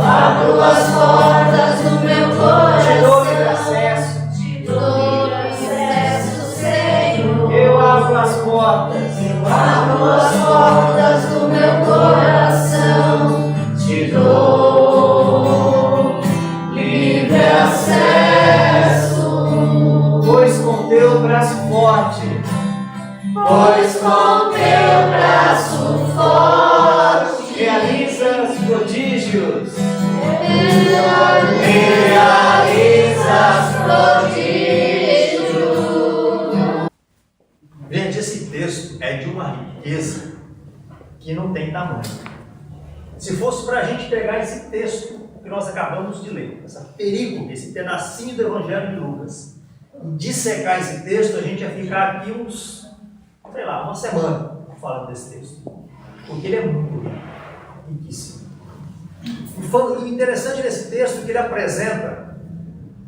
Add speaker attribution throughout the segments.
Speaker 1: abro as portas do meu coração.
Speaker 2: Te dou livre acesso.
Speaker 1: Te dou livre acesso, Senhor.
Speaker 2: Eu abro as portas.
Speaker 1: Eu abro as portas do meu coração. Te dou livre acesso.
Speaker 2: Pois com teu braço forte,
Speaker 1: Pois com teu braço forte
Speaker 2: realizas prodígios.
Speaker 1: realizas prodígios.
Speaker 3: Gente, esse texto é de uma riqueza que não tem tamanho. Se fosse para a gente pegar esse texto que nós acabamos de ler, essa perícope, esse pedacinho do Evangelho de Lucas, e dissecar esse texto, a gente ia ficar aqui uma semana falando desse texto. Porque ele é muito riquíssimo. E o interessante desse texto é que ele apresenta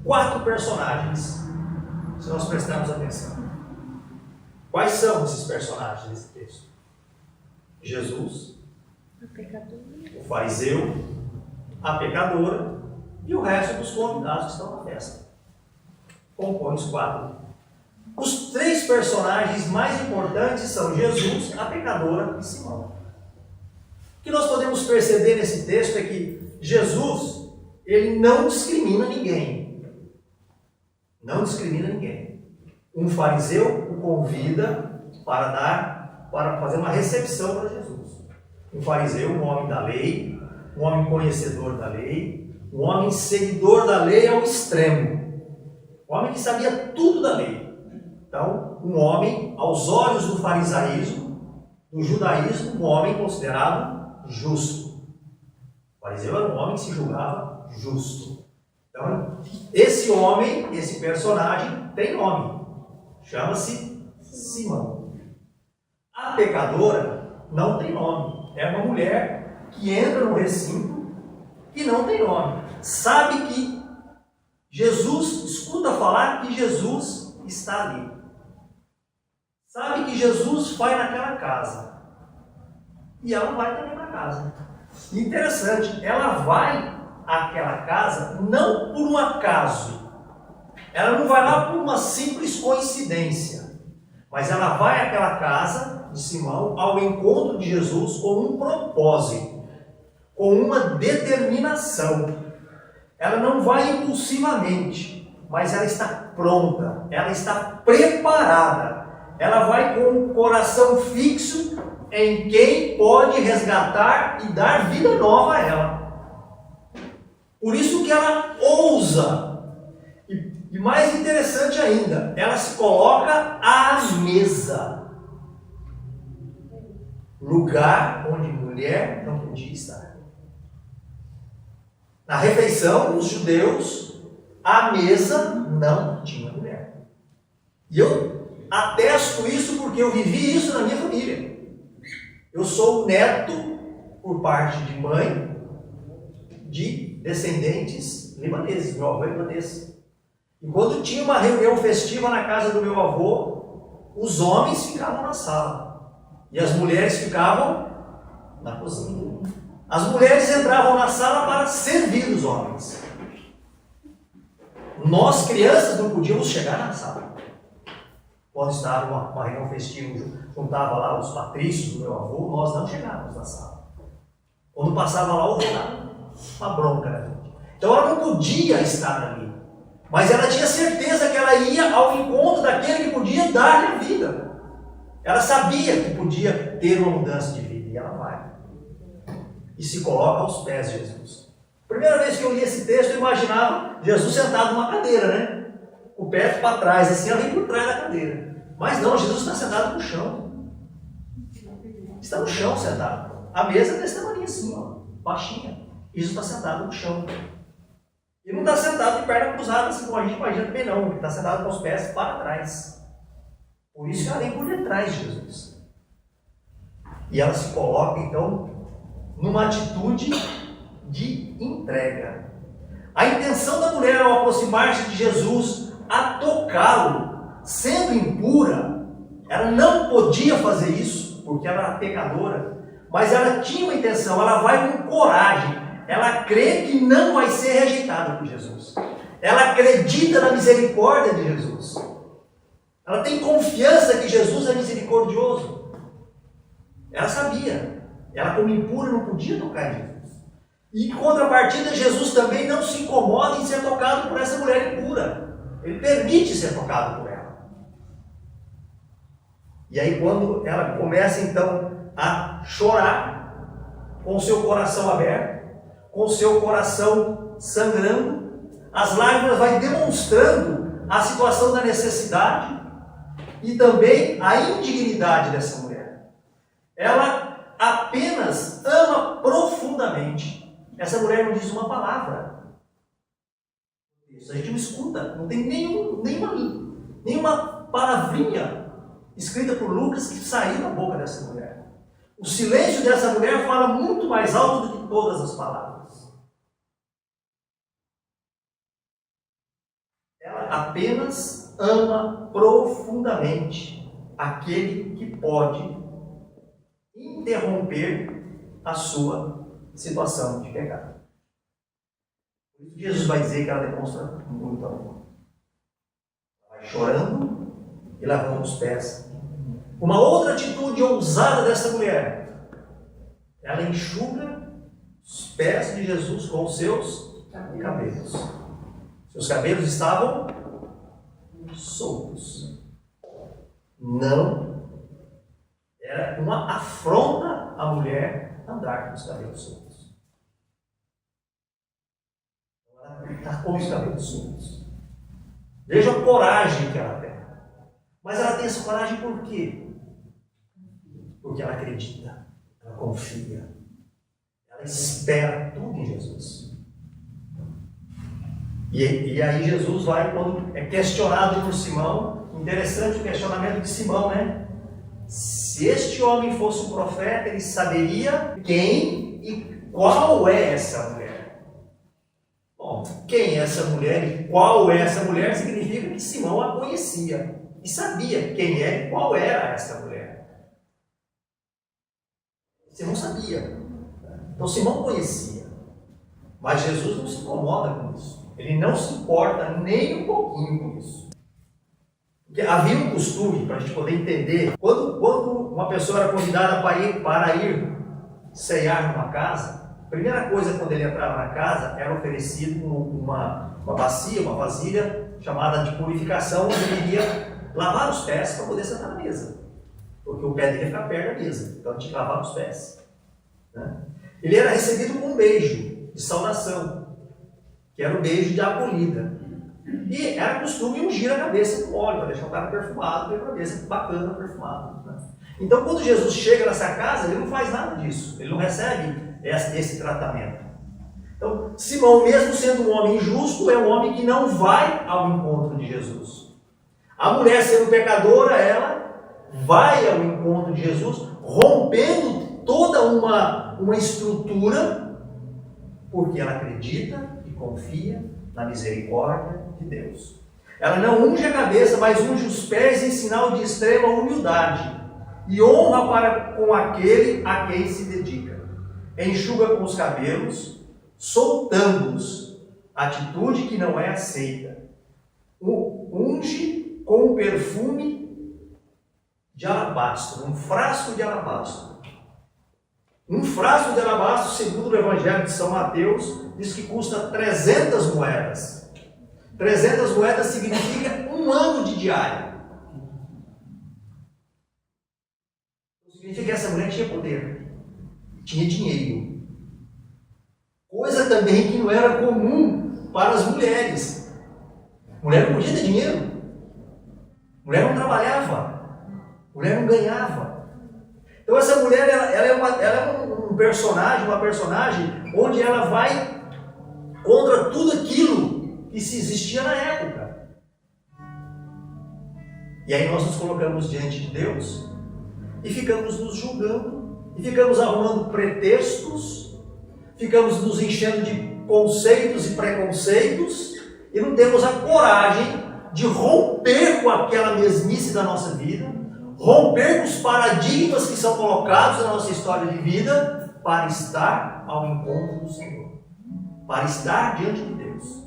Speaker 3: 4 personagens, se nós prestarmos atenção. Quais são esses personagens desse texto? Jesus, o fariseu, a pecadora e o resto dos convidados que estão na festa. Compõe os 4. Os 3 personagens mais importantes são Jesus, a pecadora e Simão. O que nós podemos perceber nesse texto é que Jesus, ele não discrimina ninguém. Não discrimina ninguém. Um fariseu o convida para fazer uma recepção para Jesus. Um fariseu, um homem da lei, um homem conhecedor da lei, um homem seguidor da lei ao extremo. Um homem que sabia tudo da lei. Então, um homem, aos olhos do farisaísmo, do judaísmo, um homem considerado justo. O fariseu era um homem que se julgava justo. Então, esse homem, esse personagem, tem nome. Chama-se Simão. A pecadora não tem nome. É uma mulher que entra no recinto e não tem nome. Sabe que Jesus, escuta falar que Jesus está ali. Sabe que Jesus vai naquela casa. E ela vai também para casa. Interessante, ela vai àquela casa não por um acaso. Ela não vai lá por uma simples coincidência. Mas ela vai àquela casa de Simão ao encontro de Jesus com um propósito, com uma determinação. Ela não vai impulsivamente, mas ela está pronta, ela está preparada. Ela vai com o coração fixo em quem pode resgatar e dar vida nova a ela. Por isso que ela ousa. E mais interessante ainda, ela se coloca à mesa. Lugar onde mulher não podia estar. Na refeição, os judeus, à mesa não tinha mulher. E eu atesto isso porque eu vivi isso na minha família. Eu sou neto, por parte de mãe, de descendentes libaneses. Meu avô é libanês. E quando tinha uma reunião festiva na casa do meu avô, os homens ficavam na sala. E as mulheres ficavam na cozinha. As mulheres entravam na sala para servir os homens. Nós, crianças, não podíamos chegar na sala. Quando estava uma reunião festiva, juntava lá os patrícios do meu avô, nós não chegávamos na sala. Quando passava lá, houve uma bronca na gente. Então ela não podia estar ali. Mas ela tinha certeza que ela ia ao encontro daquele que podia dar-lhe a vida. Ela sabia que podia ter uma mudança de vida. E ela vai. E se coloca aos pés de Jesus. Primeira vez que eu li esse texto, eu imaginava Jesus sentado numa cadeira, né? O pé para trás, assim, ela vem por trás da cadeira. Mas não, Jesus está sentado no chão. Está no chão sentado. A mesa é desse tamanho assim, ó, baixinha. Jesus está sentado no chão. E não está sentado de perna cruzada, assim como a gente imagina também não. Ele está sentado com os pés para trás. Por isso que ela vem por detrás de Jesus. E ela se coloca, então, numa atitude de entrega. A intenção da mulher ao aproximar-se de Jesus, a tocá-lo, sendo impura, ela não podia fazer isso, porque ela era pecadora, mas ela tinha uma intenção, ela vai com coragem, ela crê que não vai ser rejeitada por Jesus. Ela acredita na misericórdia de Jesus. Ela tem confiança que Jesus é misericordioso. Ela sabia. Ela, como impura, não podia tocar em Jesus. E, em contrapartida, Jesus também não se incomoda em ser tocado por essa mulher impura. Ele permite ser tocado por ela. E aí, quando ela começa, então, a chorar, com o seu coração aberto, com o seu coração sangrando, as lágrimas vai demonstrando a situação da necessidade e também a indignidade dessa mulher. Ela apenas ama profundamente. Essa mulher não diz uma palavra. Isso a gente não escuta, não tem nenhuma palavrinha escrita por Lucas que saiu da boca dessa mulher. O silêncio dessa mulher fala muito mais alto do que todas as palavras. Ela apenas ama profundamente aquele que pode interromper a sua situação de pecado. Por isso Jesus vai dizer que ela demonstra muito amor. Ela vai chorando e lavando os pés. Uma outra atitude ousada dessa mulher, ela enxuga os pés de Jesus com os seus cabelos. Seus cabelos estavam soltos. Não era uma afronta à mulher andar com os cabelos soltos. Ela está com os cabelos soltos. Veja a coragem que ela tem. Mas ela tem essa coragem por quê? Porque ela acredita, ela confia, ela espera tudo em Jesus. E aí Jesus vai, quando é questionado por Simão, interessante o questionamento de Simão, né? Se este homem fosse um profeta, ele saberia quem e qual é essa mulher. Bom, quem é essa mulher e qual é essa mulher significa que Simão a conhecia e sabia quem é e qual era essa mulher. Simão sabia. Então Simão conhecia. Mas Jesus não se incomoda com isso. Ele não se importa nem um pouquinho com isso. Porque havia um costume, para a gente poder entender, quando uma pessoa era convidada para ir ceiar numa casa, a primeira coisa quando ele entrava na casa era oferecido uma bacia, uma vasilha chamada de purificação, onde ele iria lavar os pés para poder sentar na mesa. Porque o pé dele ia ficar perto da mesa, então tinha que lavar os pés. Né? Ele era recebido com um beijo de saudação, que era o beijo de acolhida. E era costume ungir a cabeça com óleo, para deixar o cara perfumado, ter a cabeça bacana, perfumado. Né? Então, quando Jesus chega nessa casa, ele não faz nada disso, ele não recebe esse tratamento. Então, Simão, mesmo sendo um homem justo, é um homem que não vai ao encontro de Jesus. A mulher, sendo pecadora, ela vai ao encontro de Jesus, rompendo toda uma estrutura, porque ela acredita e confia na misericórdia de Deus. Ela não unge a cabeça, mas unge os pés em sinal de extrema humildade e honra para com aquele a quem se dedica. Enxuga com os cabelos, soltando-os, atitude que não é aceita. Unge com um perfume de alabastro, um frasco de alabastro. Um frasco de alabastro, segundo o Evangelho de São Mateus, diz que custa 300 moedas. 300 moedas significa 1 ano de diária. Significa que essa mulher tinha poder, tinha dinheiro. Coisa também que não era comum para as mulheres. Mulher não podia ter dinheiro. Mulher não trabalhava. Mulher não ganhava. Então essa mulher, ela é um personagem, uma personagem onde ela vai contra tudo aquilo que se existia na época. E aí nós nos colocamos diante de Deus e ficamos nos julgando, e ficamos arrumando pretextos, ficamos nos enchendo de conceitos e preconceitos, e não temos a coragem de romper com aquela mesmice da nossa vida, romper com os paradigmas que são colocados na nossa história de vida para estar ao encontro do Senhor. para estar diante de Deus.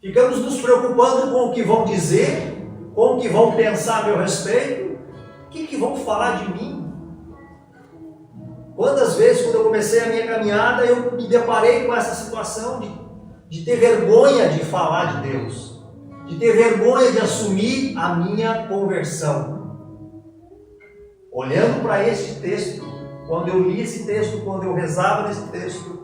Speaker 3: Ficamos nos preocupando com o que vão dizer, com o que vão pensar a meu respeito, o que vão falar de mim. Quantas vezes, quando eu comecei a minha caminhada, eu me deparei com essa situação de ter vergonha de falar de Deus, de ter vergonha de assumir a minha conversão. Olhando para este texto, quando eu li esse texto, quando eu rezava nesse texto,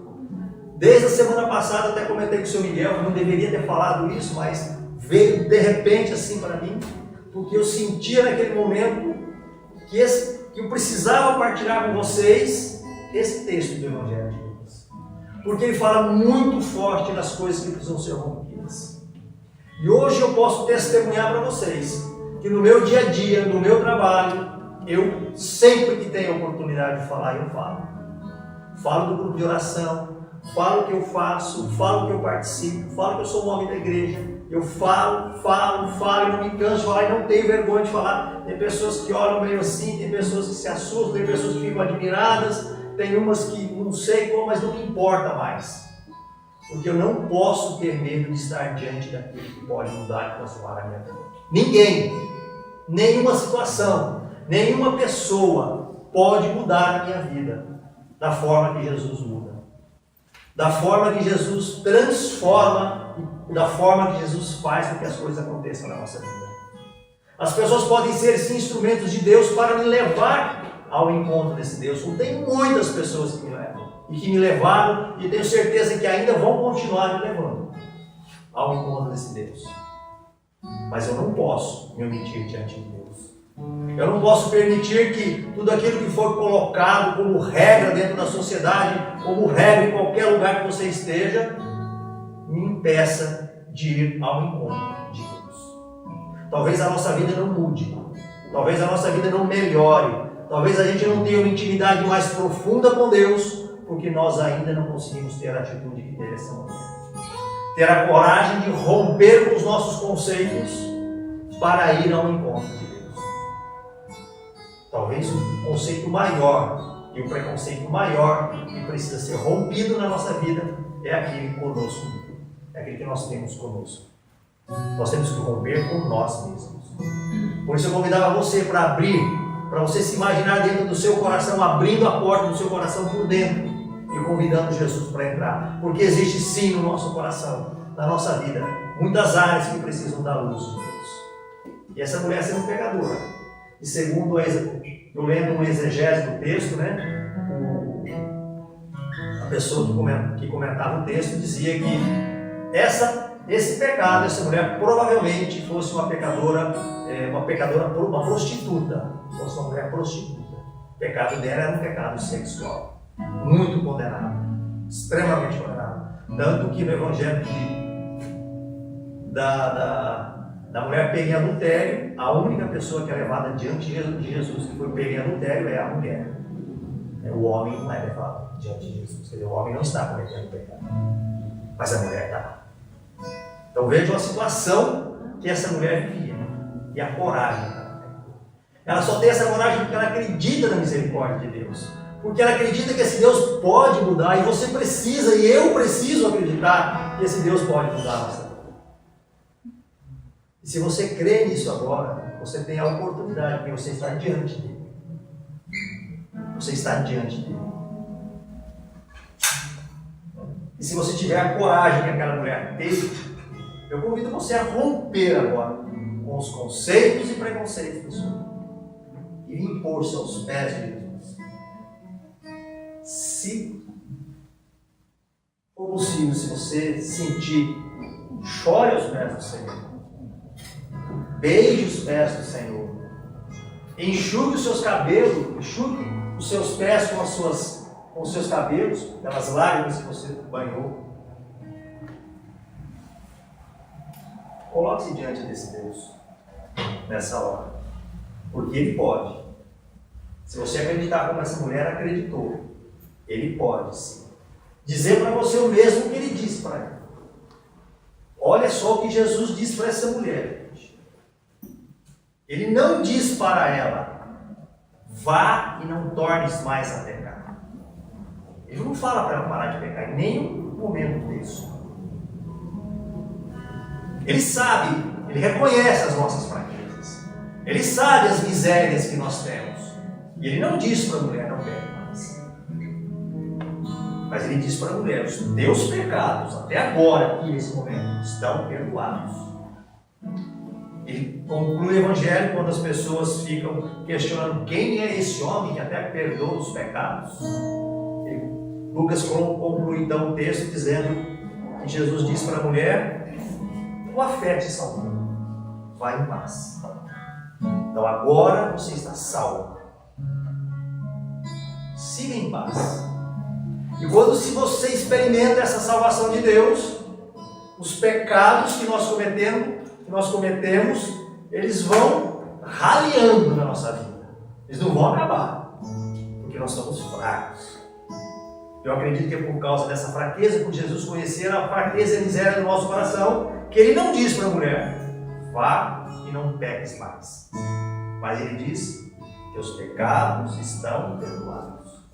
Speaker 3: desde a semana passada até comentei com o seu Miguel, eu não deveria ter falado isso, mas veio de repente assim para mim, porque eu sentia naquele momento que eu precisava partilhar com vocês esse texto do Evangelho de Lucas. Porque ele fala muito forte nas coisas que precisam ser rompidas. E hoje eu posso testemunhar para vocês que no meu dia a dia, no meu trabalho, eu sempre que tenho a oportunidade de falar, eu falo. Falo do grupo de oração, falo o que eu faço, falo o que eu participo, falo que eu sou um homem da igreja. Eu falo e não me canso de falar e não tenho vergonha de falar. Tem pessoas que olham meio assim, tem pessoas que se assustam, tem pessoas que ficam admiradas, tem umas que não sei como, mas não me importa mais. Porque eu não posso ter medo de estar diante daquele que pode mudar e transformar a minha vida. Ninguém, nenhuma situação, nenhuma pessoa pode mudar a minha vida da forma que Jesus muda. Da forma que Jesus transforma, da forma que Jesus faz com que as coisas aconteçam na nossa vida. As pessoas podem ser sim instrumentos de Deus para me levar ao encontro desse Deus. Eu tenho muitas pessoas que me levam e que me levaram e tenho certeza que ainda vão continuar me levando ao encontro desse Deus. Mas eu não posso me omitir diante de Deus. Eu não posso permitir que tudo aquilo que for colocado como regra dentro da sociedade, como regra em qualquer lugar que você esteja, me impeça de ir ao encontro de Deus. Talvez a nossa vida não mude, talvez a nossa vida não melhore, talvez a gente não tenha uma intimidade mais profunda com Deus, porque nós ainda não conseguimos ter a atitude que teve essa mulher. Ter a coragem de romper com os nossos conceitos para ir ao encontro de Deus. Talvez o conceito maior e o preconceito maior que precisa ser rompido na nossa vida é aquele conosco, é aquele que nós temos conosco. Nós temos que romper com nós mesmos. Por isso eu convidava você para abrir, para você se imaginar dentro do seu coração, abrindo a porta do seu coração por dentro e convidando Jesus para entrar. Porque existe sim no nosso coração, na nossa vida, muitas áreas que precisam da luz de Deus. E essa mulher sendo pecadora. E segundo eu lendo um exegese do texto, a pessoa que comentava o texto dizia que esse pecado, essa mulher provavelmente fosse uma prostituta, fosse uma mulher prostituta. O pecado dela era um pecado sexual, muito condenado, extremamente condenado. Tanto que no Evangelho da mulher pega em adultério, a única pessoa que é levada diante de Jesus que foi pega em adultério é a mulher. O homem não é levado diante de Jesus, quer dizer, o homem não está cometendo pecado, mas a mulher está. Então vejam a situação que essa mulher vivia e a coragem que ela tem. Ela só tem essa coragem porque ela acredita na misericórdia de Deus, porque ela acredita que esse Deus pode mudar, e você precisa, e eu preciso acreditar que esse Deus pode mudar a nossa vida. E se você crê nisso agora, você tem a oportunidade, porque você está diante dele. Você está diante dele. E se você tiver a coragem que aquela mulher teve, eu convido você a romper agora com os conceitos e preconceitos do Senhor e impor-se aos pés de Jesus. Se for possível, se você sentir, chore aos pés do Senhor. Beije os pés do Senhor. Enxugue os seus cabelos, enxugue os seus pés com os seus cabelos, pelas lágrimas que você banhou. Coloque-se diante desse Deus nessa hora, porque Ele pode. Se você acreditar como essa mulher acreditou, Ele pode sim dizer para você o mesmo que Ele disse para ela. Olha só o que Jesus disse para essa mulher. Ele não diz para ela: vá e não tornes mais a pecar. Ele não fala para ela parar de pecar em nenhum momento disso. Ele sabe, ele reconhece as nossas fraquezas. Ele sabe as misérias que nós temos. E ele não diz para a mulher, não pegue mais. Mas ele diz para a mulher, os teus pecados, até agora, aqui nesse momento, estão perdoados. Ele conclui o evangelho quando as pessoas ficam questionando quem é esse homem que até perdoa os pecados. Lucas conclui então o texto dizendo que Jesus diz para a mulher, tua fé te salvou, vai em paz. Então agora você está salvo. Siga em paz. E quando se você experimenta essa salvação de Deus, os pecados que nós cometemos, eles vão raliando na nossa vida. Eles não vão acabar, porque nós somos fracos. Eu acredito que é por causa dessa fraqueza, por Jesus conhecer a fraqueza e a miséria do nosso coração, que ele não diz para a mulher, vá e não peques mais. Mas ele diz, teus pecados estão perdoados.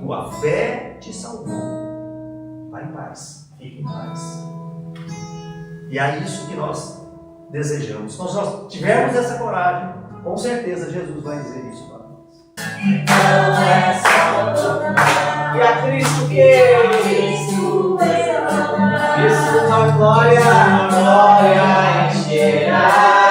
Speaker 3: Tua fé te salvou. Vai em paz, fique em paz. E é isso que nós desejamos. Se nós tivermos essa coragem, com certeza Jesus vai dizer isso para nós.
Speaker 1: Não é salvo.
Speaker 2: E a Cristo que
Speaker 1: Cristo
Speaker 2: Cristo na glória encherá.